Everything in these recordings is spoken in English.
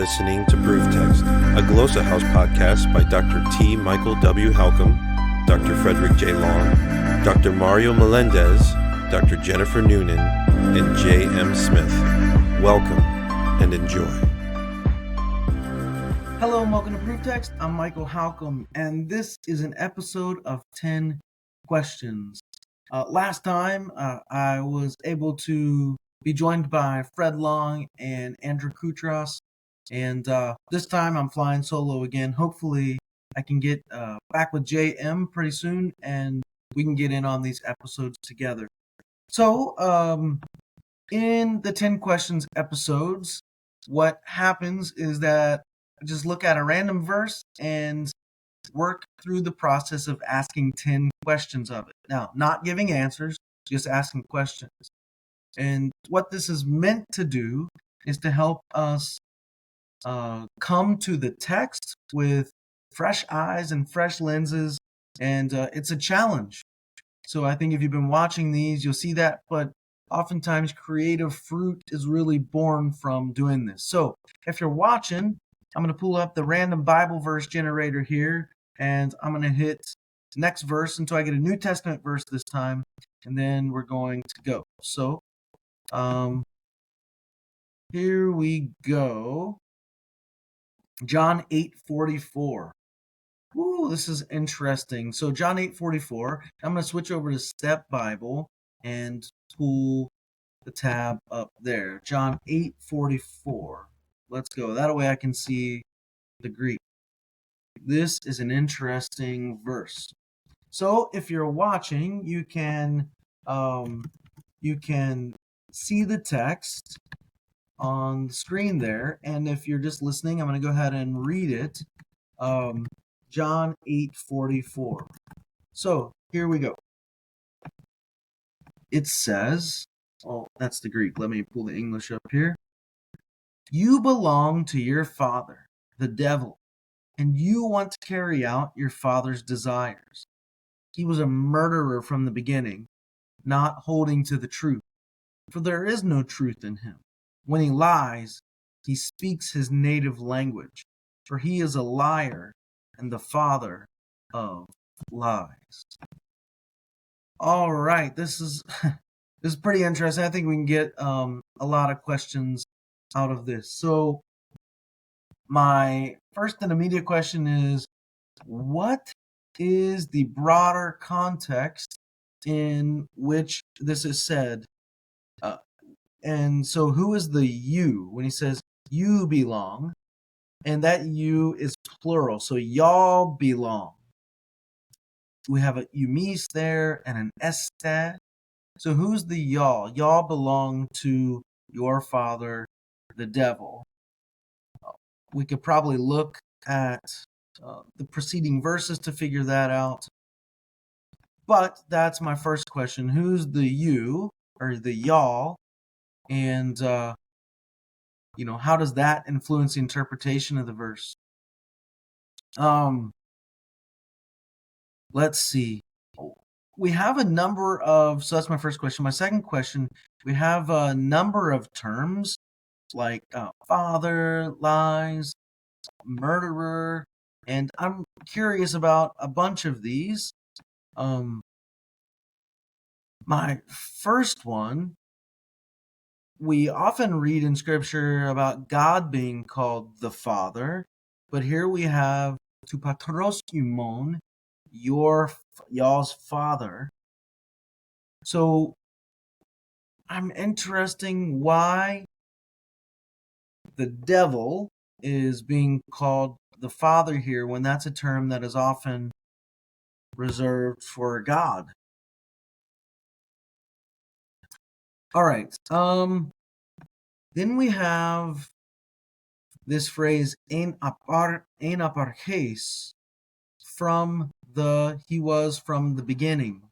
listening to Proof Text, a Glossa House podcast by Dr. T. Michael W. Halcomb, Dr. Frederick J. Long, Dr. Mario Melendez, Dr. Jennifer Noonan, and J. M. Smith. Welcome and enjoy. Hello and welcome to Proof Text. I'm Michael Halcomb, and this is an episode of 10 questions. Last time, I was able to be joined by Fred Long and Andrew Koutras, and this time I'm flying solo again. Hopefully, I can get back with JM pretty soon, and we can get in on these episodes together. So, in the 10 questions episodes, what happens is that I just look at a random verse and work through the process of asking 10 questions of it. Now, not giving answers, just asking questions. And what this is meant to do is to help us come to the text with fresh eyes and fresh lenses, and it's a challenge. So I think if you've been watching these, you'll see that, but oftentimes creative fruit is really born from doing this. So if you're watching, I'm going to pull up the random Bible verse generator here, and I'm going to hit next verse until I get a New Testament verse this time, and then we're going to go. So here we go. John 8:44. Ooh, this is interesting. So John 8:44. I'm going to switch over to Step Bible and pull the tab up there. John 8:44. Let's go. That way I can see the Greek. This is an interesting verse. So if you're watching, you can see the text on the screen there, and if you're just listening, I'm going to go ahead and read it. John 8:44. So here we go. It says, oh, that's the Greek. Let me pull the English up here. You belong to your father, the devil, and you want to carry out your father's desires. He was a murderer from the beginning, not holding to the truth, for there is no truth in him. When he lies, he speaks his native language, for he is a liar and the father of lies. All right, this is pretty interesting. I think we can get a lot of questions out of this. So my first and immediate question is, what is the broader context in which this is said? And so who is the you when he says you belong? And that you is plural, so y'all belong. We have a eumis there and an este. So who's the y'all? Y'all belong to your father, the devil. We could probably look at the preceding verses to figure that out. But that's my first question. Who's the you or the y'all? And, how does that influence the interpretation of the verse? Let's see. We have a number of, so that's my first question. My second question, we have a number of terms like father, lies, murderer, and I'm curious about a bunch of these. My first one, we often read in scripture about God being called the Father, but here we have to patros imon, y'all's father. So I'm interested why the devil is being called the Father here when that's a term that is often reserved for God. All right. Then we have this phrase "en aparches," he was from the beginning.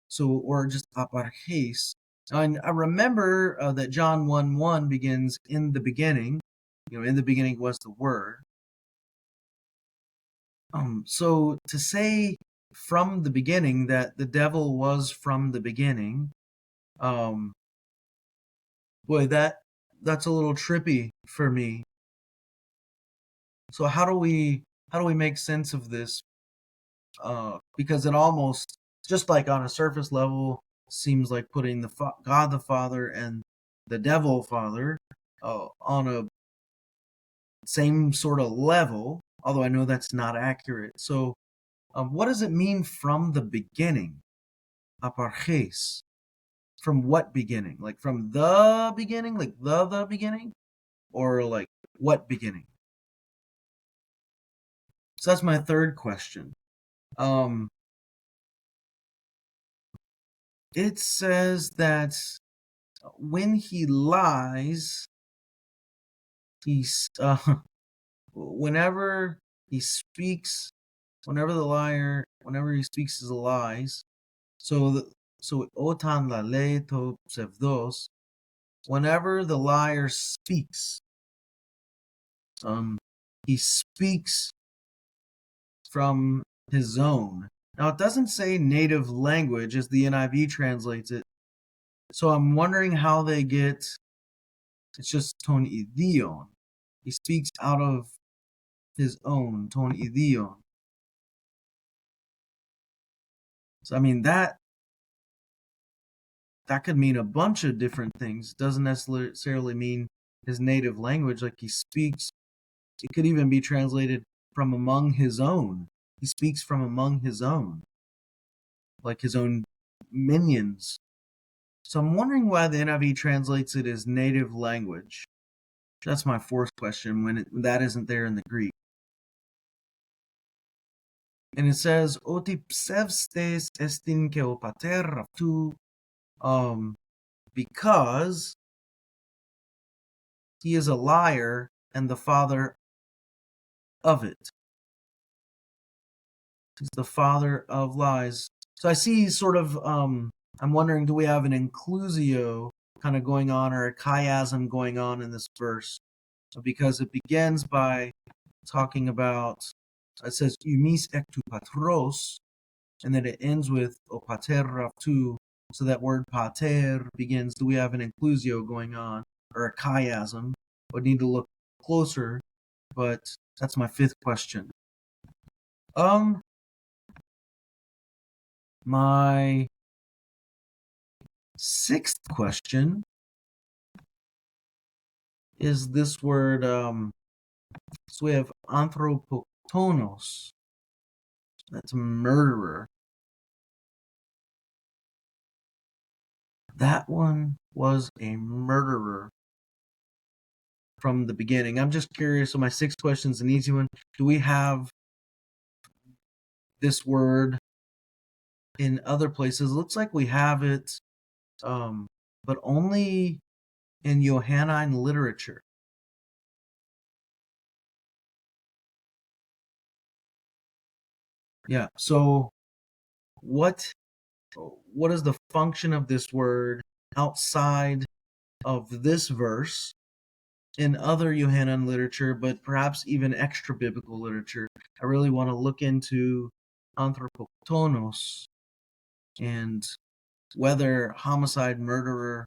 So, or just aparches. And I remember that John 1:1 begins in the beginning. In the beginning was the Word. So to say from the beginning that the devil was from the beginning, boy, that's a little trippy for me. So how do we make sense of this? Because it almost, just like on a surface level, seems like putting the God the Father and the Devil Father on a same sort of level. Although I know that's not accurate. So, what does it mean from the beginning? Aparches. From what beginning? Like from the beginning? Like the beginning? Or like what beginning? So that's my third question. It says that when he lies, he's whenever he speaks, whenever he speaks his lies. So otan la to psevdos. Whenever the liar speaks, he speaks from his own. Now, it doesn't say native language as the NIV translates it, so I'm wondering how they get. It's just ton idion. He speaks out of his own ton idion. So I mean that could mean a bunch of different things. It doesn't necessarily mean his native language, like he speaks. It could even be translated from among his own. He speaks from among his own, like his own minions. So I'm wondering why the NIV translates it as native language. That's my fourth question when that isn't there in the Greek. And it says, Oti psevstes estin keopater raftu, because he is a liar and the father of it. He's the father of lies. So I see sort of, I'm wondering, do we have an inclusio kind of going on or a chiasm going on in this verse? Because it begins by talking about, it says, Umis ectu patros, and then it ends with O pater raftu. So that word pater begins, do we have an inclusio going on or a chiasm? Would need to look closer, but that's my fifth question. My sixth question is this word, so we have anthropoktonos, that's murderer. That one was a murderer from the beginning. I'm just curious, so my sixth question is an easy one. Do we have this word in other places? Looks like we have it, but only in Johannine literature. Yeah, so what is the function of this word outside of this verse in other Johannine literature, but perhaps even extra biblical literature? I really want to look into anthropoktonos and whether homicide, murderer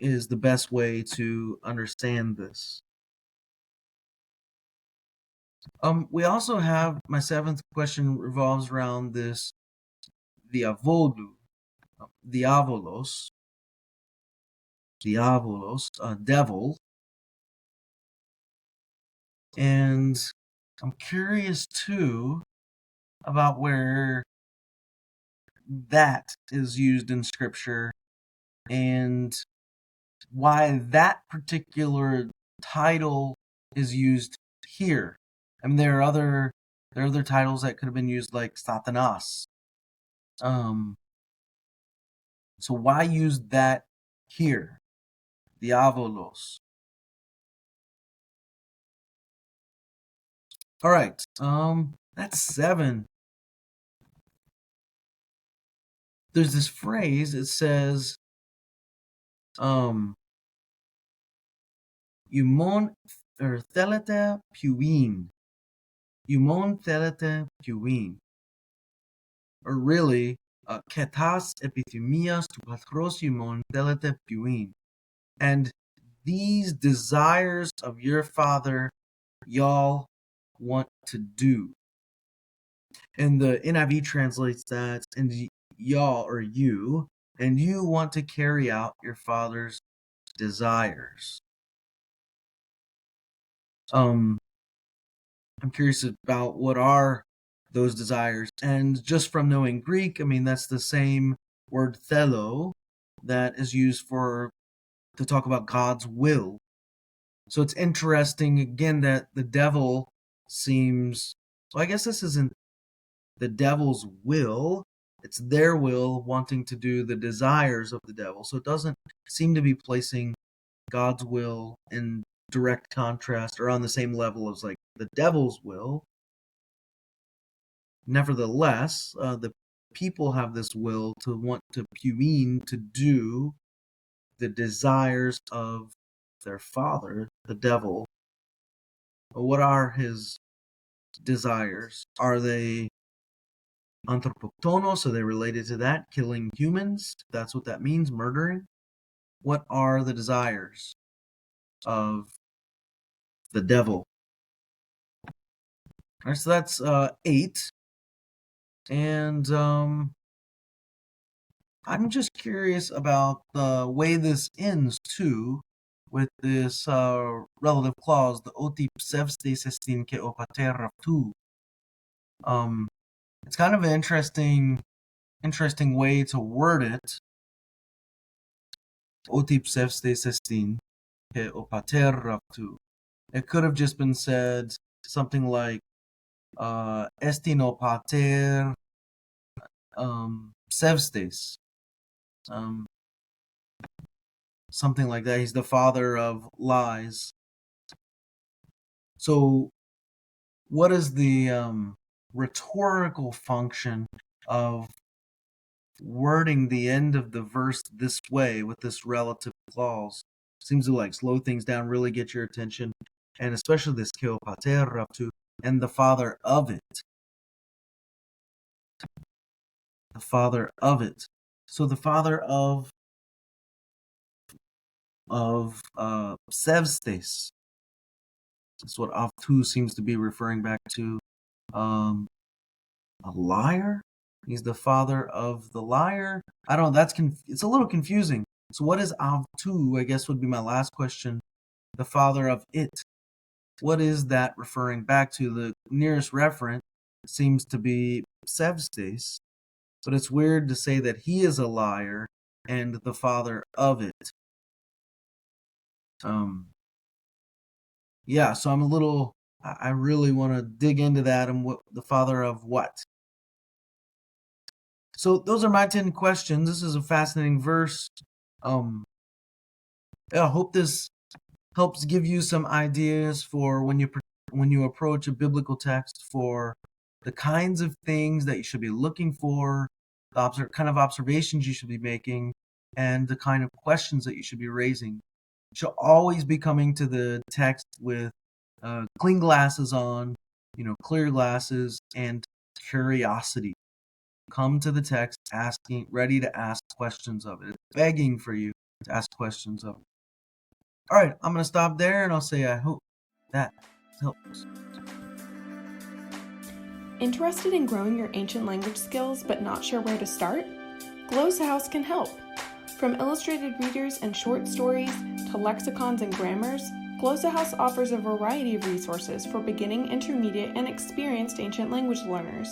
is the best way to understand this. We also have, my seventh question revolves around this diavolos, devil. And I'm curious too about where that is used in scripture and why that particular title is used here. I mean, there are other titles that could have been used, like Satanas. So why use that here? Diavolos. All right. That's 7. There's this phrase. It says, "Eumon or thelete puin." Eumon thelete puin. Or really, ketas epithemias tu patros eumon thelete puin. And these desires of your father y'all want to do. And the NIV translates that, and y'all, or you, and you want to carry out your father's desires. I'm curious about what are those desires. And just from knowing Greek, I mean, that's the same word thelo that is used to talk about God's will. So it's interesting, again, that the devil seems, well, I guess this isn't the devil's will, it's their will wanting to do the desires of the devil. So it doesn't seem to be placing God's will in direct contrast or on the same level as like the devil's will. Nevertheless, the people have this will to want to do the desires of their father, the devil. What are his desires? Are they anthropoktonos? Are they related to that? Killing humans? That's what that means, murdering? What are the desires of the devil? All right, so that's 8. And I'm just curious about the way this ends, too, with this relative clause, the oti psevstes estin ke o pater raptu. It's kind of an interesting way to word it. Oti psevstes estin ke o pater raptu. It could have just been said something like estin o pater psevstes. Something like that. He's the father of lies. So what is the rhetorical function of wording the end of the verse this way with this relative clause? Seems to like slow things down, really get your attention, and especially this keo pater raptu, and the father of it. The father of it. So the father of psevstes. That's what avtu seems to be referring back to. A liar? He's the father of the liar? I don't know, it's a little confusing. So what is avtu, I guess would be my last question. The father of it. What is that referring back to? The nearest reference seems to be psevstes, but it's weird to say that he is a liar and the father of it. Yeah, so I really want to dig into that and what the father of what. So those are my 10 questions. This is a fascinating verse. I hope this helps give you some ideas for when you approach a biblical text, for the kinds of things that you should be looking for, the kind of observations you should be making, and the kind of questions that you should be raising. You should always be coming to the text with clean glasses on, clear glasses, and curiosity. Come to the text ready to ask questions of it. It's begging for you to ask questions of it. All right, I'm going to stop there, and I'll say I hope that helps. Interested in growing your ancient language skills but not sure where to start? Glossa House can help. From illustrated readers and short stories to lexicons and grammars, Glossa House offers a variety of resources for beginning, intermediate, and experienced ancient language learners.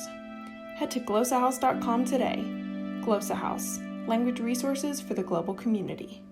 Head to glossahouse.com today. Glossa House, language resources for the global community.